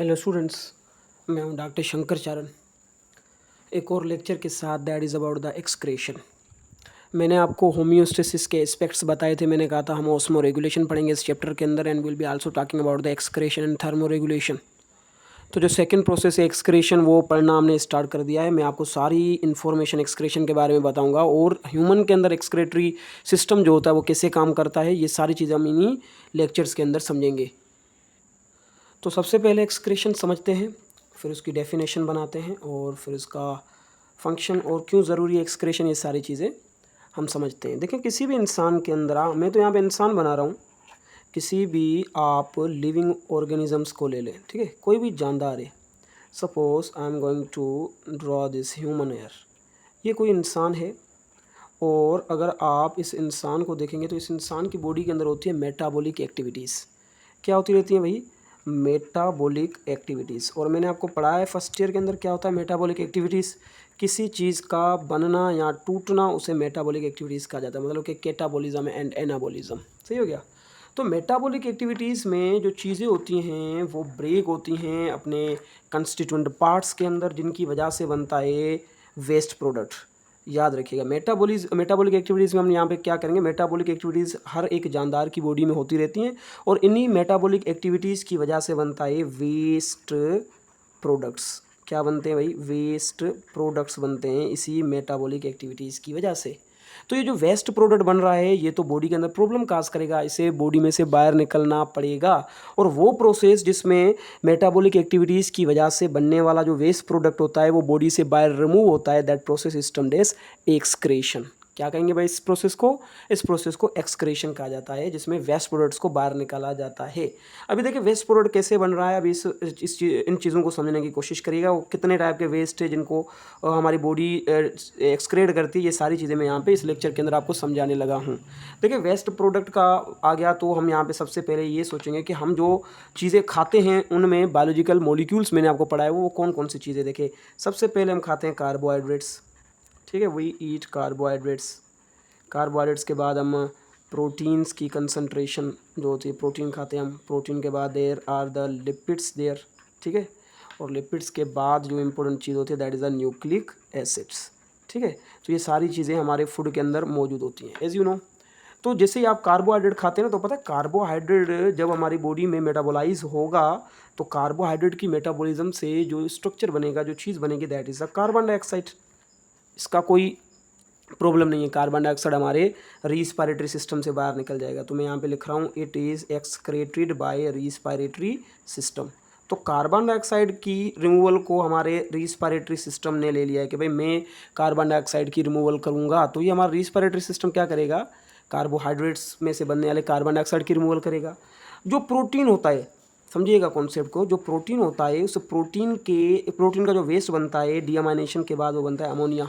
Hello students, मैं हूं doctor Shankar चारण। एक और लेक्चर के साथ, that is about the excretion. मैंने आपको होम्योस्टेसिस के एस्पेक्ट्स बताए थे। मैंने कहा था हम ऑस्मो रेगुलेशन पढ़ेंगे इस चैप्टर के अंदर, and will be also talking about the excretion and thermo regulation. तो जो सेकंड प्रोसेस है एक्सक्रेशन, वो पढ़ना हमने स्टार्ट कर दिया है। मैं आपको सारी इन्फॉर्मेशन एक्सक्रेशन के बारे में बताऊंगा, और ह्यूमन के अंदर एक्सक्रेटरी सिस्टम जो होता है वो कैसे काम करता है, ये सारी चीज़ें हम इन्हीं लेक्चर्स के अंदर समझेंगे। तो सबसे पहले एक्सक्रीशन समझते हैं, फिर उसकी डेफिनेशन बनाते हैं, और फिर उसका फंक्शन और क्यों ज़रूरी है एक्सक्रीशन, ये सारी चीज़ें हम समझते हैं। देखें, किसी भी इंसान के अंदर, मैं तो यहाँ पे इंसान बना रहा हूँ, किसी भी आप लिविंग ऑर्गेनिजम्स को ले लें, ठीक है, कोई भी जानदार है। Suppose I am going to draw this human air. ये कोई इंसान है, और अगर आप इस इंसान को देखेंगे तो इस इंसान की बॉडी के अंदर होती है मेटाबॉलिक एक्टिविटीज़। क्या होती रहती हैं भाई? Metabolic activities. और मैंने आपको पढ़ा है फर्स्ट ईयर के अंदर क्या होता है मेटाबॉलिक एक्टिविटीज़। किसी चीज़ का बनना या टूटना उसे मेटाबॉलिक एक्टिविटीज़ कहा जाता है, मतलब कि कैटाबॉलिज्म एंड एनाबॉलिज्म। सही हो गया। तो मेटाबॉलिक एक्टिविटीज़ में जो चीज़ें होती हैं वो ब्रेक होती हैं अपने कंस्टिट्यूएंट पार्ट्स के अंदर, जिनकी वजह से बनता है वेस्ट प्रोडक्ट। याद रखिएगा, मेटाबॉलिक एक्टिविटीज़ में हम यहाँ पे क्या करेंगे, मेटाबॉलिक एक्टिविटीज़ हर एक जानदार की बॉडी में होती रहती हैं, और इन्हीं मेटाबॉलिक एक्टिविटीज़ की वजह से बनता है वेस्ट प्रोडक्ट्स। क्या बनते हैं भाई? वेस्ट प्रोडक्ट्स बनते हैं इसी मेटाबॉलिक एक्टिविटीज़ की वजह से। तो ये जो वेस्ट प्रोडक्ट बन रहा है, ये तो बॉडी के अंदर प्रॉब्लम काज करेगा, इसे बॉडी में से बाहर निकलना पड़ेगा। और वो प्रोसेस जिसमें मेटाबॉलिक एक्टिविटीज़ की वजह से बनने वाला जो वेस्ट प्रोडक्ट होता है वो बॉडी से बाहर रिमूव होता है, that process is termed as excretion. क्या कहेंगे भाई इस प्रोसेस को? इस प्रोसेस को एक्सक्रेशन कहा जाता है, जिसमें वेस्ट प्रोडक्ट्स को बाहर निकाला जाता है। अभी देखिए वेस्ट प्रोडक्ट कैसे बन रहा है, अभी इन चीज़ों को समझने की कोशिश करिएगा। वो कितने टाइप के वेस्ट है जिनको हमारी बॉडी एक्सक्रेट करती है, ये सारी चीज़ें मैं यहाँ पे इस लेक्चर के अंदर आपको समझाने लगा हूँ। देखिए वेस्ट प्रोडक्ट का आ गया, तो हम यहाँ पे सबसे पहले ये सोचेंगे कि हम जो चीज़ें खाते हैं उनमें बायोलॉजिकल मॉलिक्यूल्स मैंने आपको पढ़ाया वो कौन कौन सी चीज़ें। देखिए सबसे पहले हम खाते हैं कार्बोहाइड्रेट्स, ठीक है, वी ईट कार्बोहाइड्रेट्स। कार्बोहाइड्रेट्स के बाद हम प्रोटीन्स की कंसंट्रेशन जो होती है, प्रोटीन खाते हैं हम। प्रोटीन के बाद there are the lipids there, ठीक है, और लिपिड्स के बाद जो इम्पोर्टेंट चीज़ होती है that is the nucleic acids, ठीक है। तो ये सारी चीज़ें हमारे फूड के अंदर मौजूद होती हैं, एज यू नो। तो जैसे ही आप कार्बोहाइड्रेट खाते हैं ना, तो पता है कार्बोहाइड्रेट जब हमारी बॉडी में मेटाबोलाइज होगा, तो कार्बोहाइड्रेट की मेटाबॉलिज्म से जो स्ट्रक्चर बनेगा, जो चीज़ बनेगी, that is the carbon dioxide. इसका कोई प्रॉब्लम नहीं है, कार्बन डाइऑक्साइड हमारे रिस्पायरेटरी सिस्टम से बाहर निकल जाएगा। तो मैं यहाँ पे लिख रहा हूँ it is excreted by respiratory system. तो कार्बन डाइऑक्साइड की रिमूवल को हमारे रिस्पायरेटरी सिस्टम ने ले लिया है कि भाई मैं कार्बन डाइऑक्साइड की रिमूवल करूँगा, तो ये हमारा रिस्पायरेटरी सिस्टम क्या करेगा? कार्बोहाइड्रेट्स में से बनने वाले कार्बन डाइऑक्साइड की रिमूवल करेगा। जो प्रोटीन होता है, समझिएगा कॉन्सेप्ट को, जो प्रोटीन होता है उस प्रोटीन का जो वेस्ट बनता है डीअमाइनेशन के बाद, वो बनता है अमोनिया।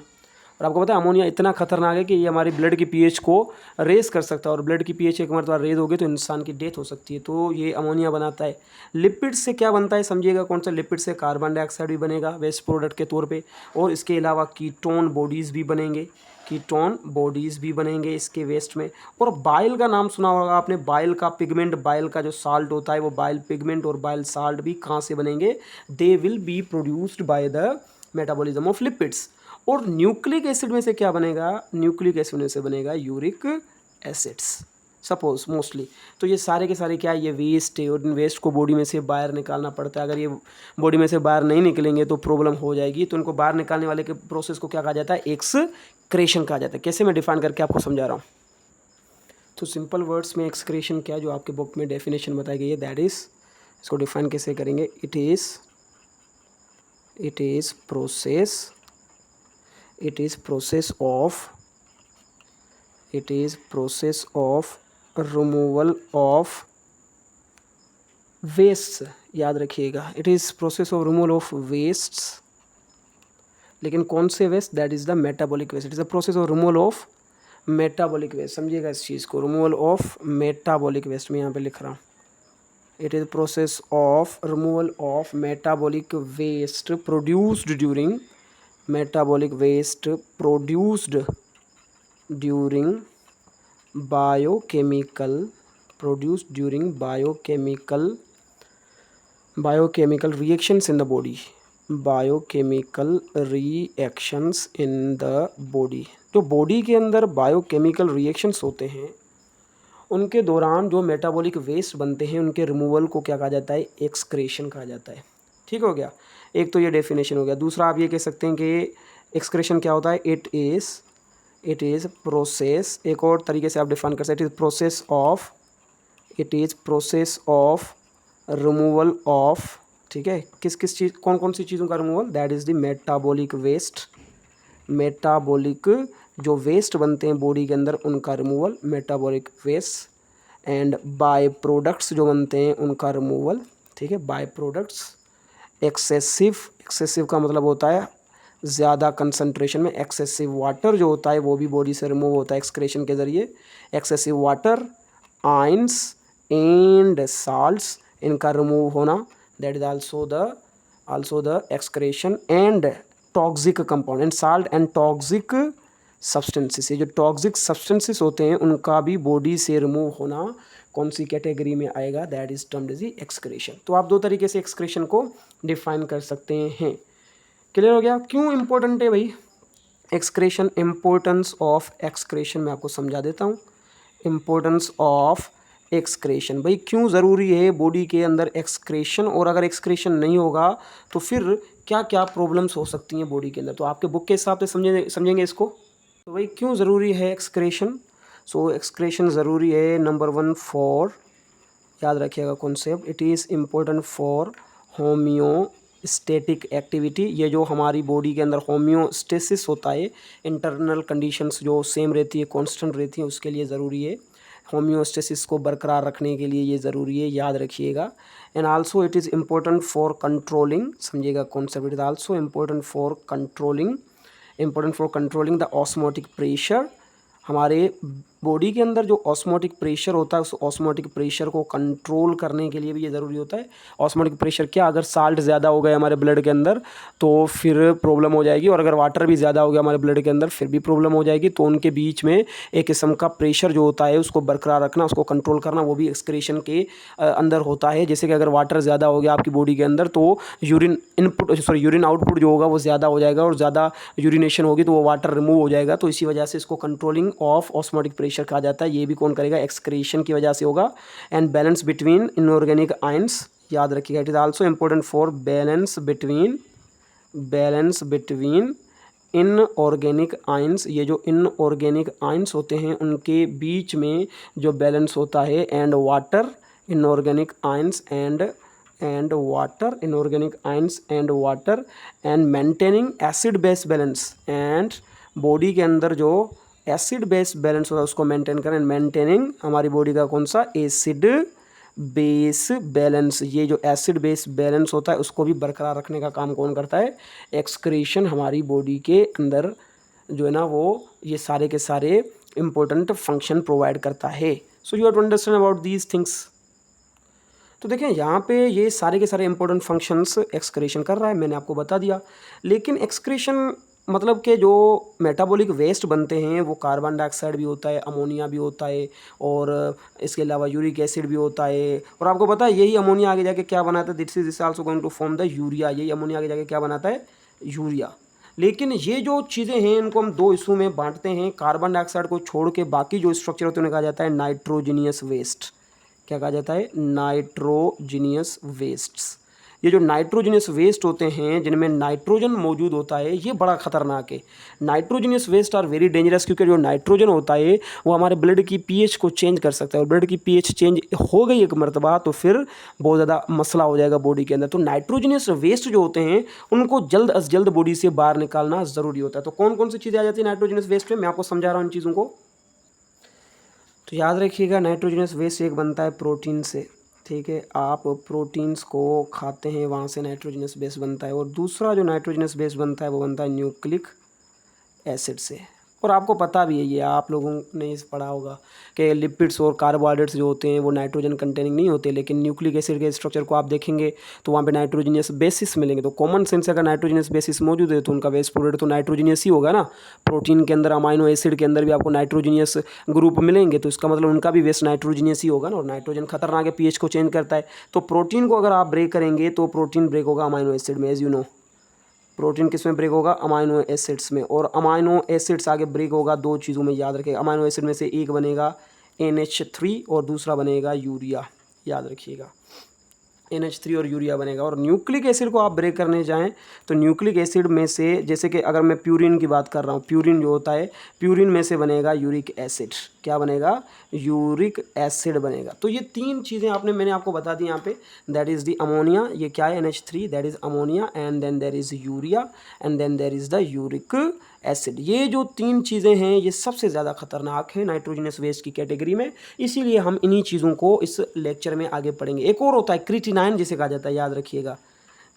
और आपको पता है अमोनिया इतना खतरनाक है कि ये हमारी ब्लड की पीएच को रेज कर सकता है, और ब्लड की पीएच एक मरतबा रेज होगी तो इंसान की डेथ हो सकती है। तो ये अमोनिया बनाता है। लिपिड से क्या बनता है समझिएगा, कौन सा? लिपिड से कार्बन डाइऑक्साइड भी बनेगा वेस्ट प्रोडक्ट के तौर पे, और इसके अलावा कीटोन बॉडीज़ भी बनेंगे, कीटोन बॉडीज़ भी बनेंगे इसके वेस्ट में। और बाइल का नाम सुना होगा आपने, बाइल का पिगमेंट, बाइल का जो साल्ट होता है वो बाइल पिगमेंट और बाइल साल्ट भी कहाँ से बनेंगे? They will be produced by the metabolism of lipids. और न्यूक्लिक एसिड में से क्या बनेगा? न्यूक्लिक एसिड में से बनेगा यूरिक एसिड्स, सपोज मोस्टली। तो ये सारे के सारे क्या है? ये वेस्ट है, और इन वेस्ट को बॉडी में से बाहर निकालना पड़ता है। अगर ये बॉडी में से बाहर नहीं निकलेंगे तो प्रॉब्लम हो जाएगी। तो इनको बाहर निकालने वाले के प्रोसेस को क्या कहा जाता है? एक्सक्रेशन कहा जाता है। कैसे मैं डिफाइन करके आपको समझा रहा हूँ। तो सिंपल वर्ड्स में एक्सक्रेशन क्या, जो आपके बुक में डेफिनेशन बताई गई है, दैट इज़, इसको डिफाइन कैसे करेंगे? It is process of removal of waste. याद रखिएगा, it is process of removal of wastes. लेकिन कौन से waste? That is the metabolic waste. It is the process of removal of metabolic waste. समझिएगा इस चीज़ को, रिमूवल ऑफ मेटाबॉलिक वेस्ट मैं यहाँ पे लिख रहा हूँ। It is process of removal of metabolic waste produced during biochemical biochemical reactions in the body, biochemical reactions in the body, जो बॉडी के अंदर बायोकेमिकल रिएक्शंस होते हैं उनके दौरान जो मेटाबॉलिक वेस्ट बनते हैं उनके रिमूवल को क्या कहा जाता है, एक्सक्रेशन कहा जाता है। ठीक हो गया, एक तो ये डेफिनेशन हो गया। दूसरा आप ये कह सकते हैं कि एक्सक्रेशन क्या होता है, इट इज़ प्रोसेस, एक और तरीके से आप डिफाइन कर सकते हैं, it is process of removal of, ठीक है, किस किस चीज़, कौन कौन सी चीज़ों का removal, that is the metabolic waste, metabolic जो वेस्ट बनते हैं बॉडी के अंदर उनका removal, metabolic waste, and by products जो बनते हैं उनका रिमूवल। ठीक है, बाय प्रोडक्ट्स, एक्सेसिव का मतलब होता है ज़्यादा कंसंट्रेशन में, एक्सेसिव वाटर जो होता है वो भी बॉडी से रिमूव होता है एक्सक्रेशन के ज़रिए, excessive water, ions and salts, इनका रिमूव होना, that is also the excretion, and toxic compound, and salt and toxic substances, ये जो टॉक्सिक सब्सटेंसेस होते हैं उनका भी बॉडी से रिमूव होना कौन सी कैटेगरी में आएगा, that is termed as excretion. तो आप दो तरीके से एक्सक्रेशन को डिफाइन कर सकते हैं। क्लियर हो गया, क्यों इंपॉर्टेंट है भाई एक्सक्रेशन, इंपॉर्टेंस ऑफ एक्सक्रेशन मैं आपको समझा देता हूँ। इंपॉर्टेंस ऑफ एक्सक्रेशन, भाई क्यों ज़रूरी है बॉडी के अंदर एक्सक्रेशन, और अगर एक्सक्रेशन नहीं होगा तो फिर क्या क्या प्रॉब्लम्स हो सकती हैं बॉडी के अंदर, तो आपके बुक के हिसाब से समझेंगे इसको। तो भाई क्यों ज़रूरी है एक्सक्रेशन, सो एक्सक्रेशन ज़रूरी है नंबर 1 फॉर, याद रखिएगा concept, it is important for homeostatic activity, ये जो हमारी बॉडी के अंदर होम्योस्टेसिस होता है, इंटरनल कंडीशंस जो सेम रहती है, कांस्टेंट रहती है, उसके लिए ज़रूरी है, होम्योस्टेसिस को बरकरार रखने के लिए ये ज़रूरी है, याद रखिएगा। And also it is important for controlling, समझिएगा concept, it is also important for controlling the osmotic pressure, हमारे बॉडी के अंदर जो ऑस्मोटिक प्रेशर होता है उस ऑस्मोटिक प्रेशर को कंट्रोल करने के लिए भी ये ज़रूरी होता है। ऑस्मोटिक प्रेशर क्या, अगर साल्ट ज़्यादा हो गया हमारे ब्लड के अंदर तो फिर प्रॉब्लम हो जाएगी, और अगर वाटर भी ज़्यादा हो गया हमारे ब्लड के अंदर फिर भी प्रॉब्लम हो जाएगी। तो उनके बीच में एक किस्म का प्रेशर जो होता है उसको बरकरार रखना, उसको कंट्रोल करना, वो भी एक्सक्रेशन के अंदर होता है। जैसे कि अगर वाटर ज़्यादा हो गया आपकी बॉडी के अंदर तो यूरिन आउटपुट जो होगा वो ज़्यादा हो जाएगा, और ज़्यादा यूरिनेशन होगी तो वो वाटर रिमूव हो जाएगा। तो इसी वजह से इसको कंट्रोलिंग ऑफ ऑस्मोटिक प्रेशर कहा जाता है। ये भी कौन करेगा, एक्सक्रीशन की वजह से होगा। And balance between inorganic ions, याद रखिएगा, it is also important for balance between inorganic ions, ये जो इनऑर्गेनिक आयंस होते हैं उनके बीच में जो बैलेंस होता है, and water, inorganic ions and water and maintaining acid base balance, and body के अंदर जो एसिड बेस बैलेंस होता है उसको मेंटेन करें, एंड मेंटेनिंग हमारी बॉडी का कौन सा, एसिड बेस बैलेंस, ये जो एसिड बेस बैलेंस होता है उसको भी बरकरार रखने का काम कौन करता है, एक्सक्रीशन हमारी बॉडी के अंदर जो है ना वो ये सारे के सारे इंपॉर्टेंट फंक्शन प्रोवाइड करता है। So you have to understand about these things. तो देखें यहाँ पे ये सारे के सारे इंपॉर्टेंट फंक्शंस एक्सक्रीशन कर रहा है, मैंने आपको बता दिया। लेकिन एक्सक्रीशन मतलब कि जो मेटाबॉलिक वेस्ट बनते हैं वो कार्बन डाइऑक्साइड भी होता है, अमोनिया भी होता है, और इसके अलावा यूरिक एसिड भी होता है। और आपको पता है यही अमोनिया आगे जाके क्या बनाता है, this is also going to form the urea, यही अमोनिया आगे जाके क्या बनाता है, यूरिया। लेकिन ये जो चीज़ें हैं इनको हम दो हिस्सों में बांटते हैं, कार्बन डाइऑक्साइड को छोड़ के बाकी जो स्ट्रक्चर होते हैं उन्हें कहा जाता है नाइट्रोजीनियस वेस्ट। क्या कहा जाता है, नाइट्रोजीनियस वेस्ट्स। ये जो नाइट्रोजीनियस वेस्ट होते हैं जिनमें नाइट्रोजन मौजूद होता है ये बड़ा खतरनाक है। Nitrogenous waste are very dangerous, क्योंकि जो नाइट्रोजन होता है वो हमारे ब्लड की पीएच को चेंज कर सकता है, और ब्लड की पीएच चेंज हो गई एक मरतबा तो फिर बहुत ज़्यादा मसला हो जाएगा बॉडी के अंदर। तो नाइट्रोजीनियस वेस्ट जो होते हैं उनको जल्द अज जल्द बॉडी से बाहर निकालना ज़रूरी होता है। तो कौन कौन सी चीज़ें आ जाती है नाइट्रोजीनियस वेस्ट में, मैं आपको समझा रहा हूँ इन चीज़ों को। तो याद रखिएगा नाइट्रोजनस वेस्ट एक बनता है प्रोटीन से, ठीक है, आप प्रोटीन्स को खाते हैं वहाँ से नाइट्रोजनस बेस बनता है। और दूसरा जो नाइट्रोजनस बेस बनता है वो बनता है न्यूक्लिक एसिड से, और आपको पता भी है, ये आप लोगों ने इस पढ़ा होगा कि लिपिड्स और कार्बोहाइड्रेट्स जो होते हैं वो नाइट्रोजन कंटेनिंग नहीं होते, लेकिन न्यूक्लिक एसिड के स्ट्रक्चर को आप देखेंगे तो वहाँ पे नाइट्रोजनियस बेसिस मिलेंगे। तो कॉमन सेंस अगर नाइट्रोजनियस बेसिस मौजूद है तो उनका बेस प्रोडक्ट तो नाइट्रोजनियस ही होगा ना। प्रोटीन के अंदर अमाइनो एसिड के अंदर भी आपको नाइट्रोजनियस ग्रुप मिलेंगे, तो इसका मतलब उनका भी बेस नाइट्रोजनियस ही होगा ना। और नाइट्रोजन खतरनाक है, पीएच को चेंज करता है। तो प्रोटीन को अगर आप ब्रेक करेंगे तो प्रोटीन ब्रेक होगा अमाइनो एसिड में, एज यू नो। प्रोटीन किस में ब्रेक होगा? अमाइनो एसिड्स में। और अमाइनो एसिड्स आगे ब्रेक होगा दो चीज़ों में, याद रखिएगा। अमाइनो एसिड में से एक बनेगा NH3 और दूसरा बनेगा यूरिया, याद रखिएगा। NH3 और यूरिया बनेगा। और न्यूक्लिक एसिड को आप ब्रेक करने जाएं तो न्यूक्लिक एसिड में से, जैसे कि अगर मैं प्यूरिन की बात कर रहा हूँ, प्यूरिन जो होता है, प्यूरिन में से बनेगा यूरिक एसिड। क्या बनेगा? यूरिक एसिड बनेगा। तो ये तीन चीज़ें मैंने आपको बता दी यहाँ पे। दैट इज़ द अमोनिया, ये क्या है? NH3, that is ammonia, and then there is urea, and then there is the uric acid. ये जो तीन चीज़ें हैं ये सबसे ज़्यादा खतरनाक है नाइट्रोजनस वेस्ट की कैटेगरी में, इसीलिए हम इन्हीं चीज़ों को इस लेक्चर में आगे पढ़ेंगे। एक और होता है क्रिएटिनाइन, जिसे कहा जाता है, याद रखिएगा।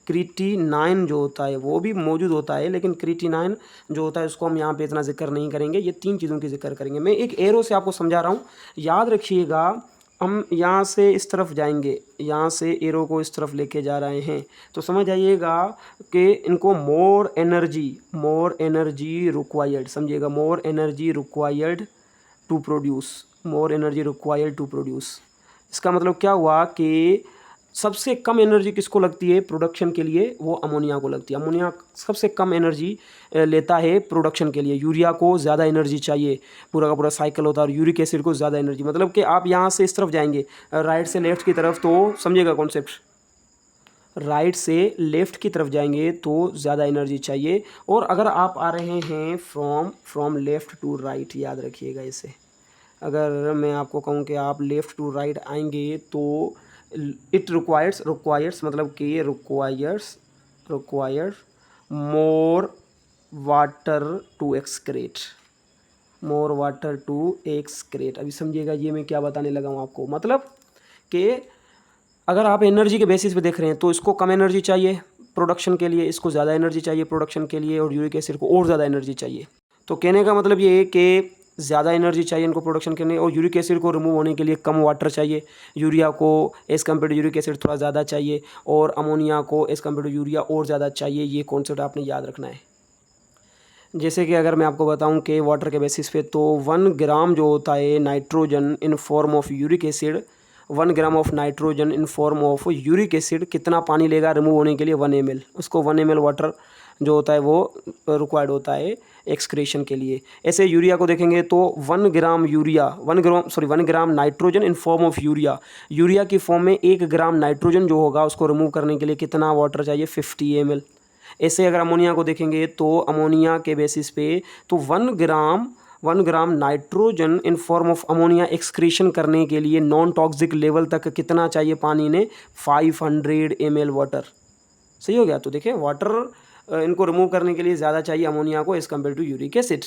क्रिएटिनाइन जो होता है वो भी मौजूद होता है, लेकिन क्रिएटिनाइन जो होता है उसको हम यहाँ पे इतना जिक्र नहीं करेंगे। ये तीन चीज़ों की जिक्र करेंगे। मैं एक एरो से आपको समझा रहा हूँ, याद रखिएगा। हम यहाँ से इस तरफ जाएंगे, यहाँ से एरो को इस तरफ लेके जा रहे हैं, तो समझ आइएगा कि इनको मोर एनर्जी रिक्वायर्ड, समझिएगा, more energy required to produce, more energy required to produce. इसका मतलब क्या हुआ कि सबसे कम एनर्जी किसको लगती है प्रोडक्शन के लिए? वो अमोनिया को लगती है। अमोनिया सबसे कम एनर्जी लेता है प्रोडक्शन के लिए। यूरिया को ज़्यादा एनर्जी चाहिए, पूरा का पूरा साइकिल होता है। और यूरिक एसिड को ज़्यादा एनर्जी, मतलब कि आप यहाँ से इस तरफ जाएंगे, राइट से लेफ्ट की तरफ, तो समझिएगा कॉन्सेप्ट, राइट से लेफ्ट की तरफ जाएंगे तो ज़्यादा एनर्जी चाहिए। और अगर आप आ रहे हैं फ्रॉम लेफ़्ट टू राइट, याद रखिएगा इसे। अगर मैं आपको कहूँ कि आप लेफ़्ट टू राइट आएंगे तो इट रिक्वायर्स मतलब कि requires more water to excrete, more water to excrete. अभी समझिएगा ये मैं क्या बताने लगा हूँ आपको। मतलब कि अगर आप एनर्जी के बेसिस पे देख रहे हैं तो इसको कम एनर्जी चाहिए प्रोडक्शन के लिए, इसको ज़्यादा एनर्जी चाहिए प्रोडक्शन के लिए, और यूरिक एसिड को और ज़्यादा एनर्जी चाहिए। तो कहने का मतलब ये है कि ज़्यादा एनर्जी चाहिए इनको प्रोडक्शन करने, और यूरिक एसिड को रिमूव होने के लिए कम वाटर चाहिए। यूरिया को as compare to uric acid थोड़ा ज़्यादा चाहिए, और अमोनिया को एज़ कम्पेयर टू यूरिया और ज़्यादा चाहिए। ये कॉन्सेप्ट आपने याद रखना है। जैसे कि अगर मैं आपको बताऊं कि वाटर के बेसिस पे, तो 1 ग्राम जो होता है nitrogen in form of uric acid, 1 gram of nitrogen in form of uric acid कितना पानी लेगा रिमूव होने के लिए? 1 ml। उसको 1 ml वाटर जो होता है वो रिक्वायर्ड होता है एक्सक्रेशन के लिए। ऐसे यूरिया को देखेंगे तो 1 gram nitrogen in form of urea की फॉर्म में 1 ग्राम नाइट्रोजन जो होगा उसको रिमूव करने के लिए कितना वाटर चाहिए? 50 ml। ऐसे अगर अमोनिया को देखेंगे तो अमोनिया के बेसिस पे, तो 1 gram nitrogen in form of ammonia excretion करने के लिए नॉन टॉक्सिक लेवल तक कितना चाहिए पानी ने? 500 ml वाटर। सही हो गया। तो देखिए वाटर इनको रिमूव करने के लिए ज़्यादा चाहिए अमोनिया को as compare to uric acid.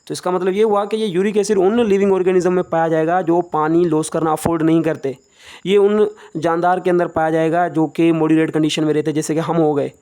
तो इसका मतलब ये हुआ कि ये यूरिक एसिड उन लिविंग ऑर्गेनिज्म में पाया जाएगा जो पानी लॉस करना अफोर्ड नहीं करते। ये उन जानदार के अंदर पाया जाएगा जो कि मॉडरेट कंडीशन में रहते हैं, जैसे कि हम हो गए।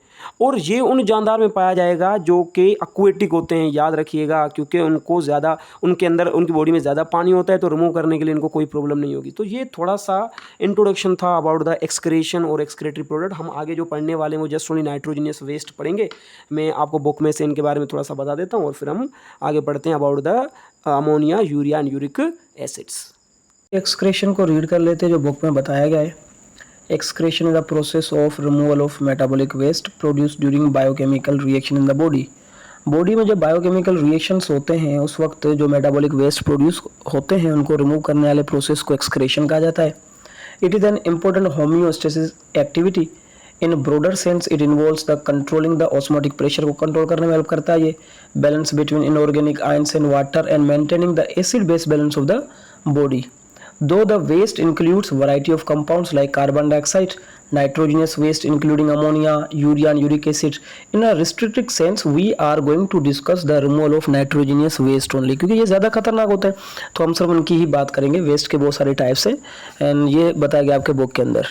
और ये उन जानदार में पाया जाएगा जो कि एक्वेटिक होते हैं, याद रखिएगा, क्योंकि उनको ज़्यादा, उनके अंदर, उनकी बॉडी में ज़्यादा पानी होता है, तो रिमूव करने के लिए इनको कोई प्रॉब्लम नहीं होगी। तो ये थोड़ा सा इंट्रोडक्शन था अबाउट द एक्सक्रेशन और एक्सक्रेटरी प्रोडक्ट। हम आगे जो पढ़ने वाले हैं वो जस्ट ओनली नाइट्रोजनियस वेस्ट पढ़ेंगे। मैं आपको बुक में से इनके बारे में थोड़ा सा बता देता हूँ और फिर हम आगे पढ़ते हैं about the ammonia, urea and uric acids. Excretion को रीड कर लेते हैं जो बुक में बताया गया है। Excretion is the process of removal of metabolic waste produced during biochemical reaction in the body. Body में जब बायोकेमिकल रिएक्शंस होते हैं उस वक्त जो मेटाबॉलिक वेस्ट प्रोड्यूस होते हैं उनको रिमूव करने वाले प्रोसेस को एक्सक्रेशन कहा जाता है। It is an important homeostasis activity. In broader sense it involves the controlling the osmotic pressure को कंट्रोल करने में हेल्प करता है। ये balance between inorganic ions and water and maintaining the acid base balance of the body. Though the waste includes variety of compounds like carbon dioxide, nitrogenous waste including ammonia, urea and uric acid, in a restricted sense we are going to discuss the removal of nitrogenous waste only, क्योंकि ये ज़्यादा खतरनाक होता है तो हम सब उनकी ही बात करेंगे। वेस्ट के बहुत सारे टाइप्स हैं एंड ये बताया गया आपके बुक के अंदर।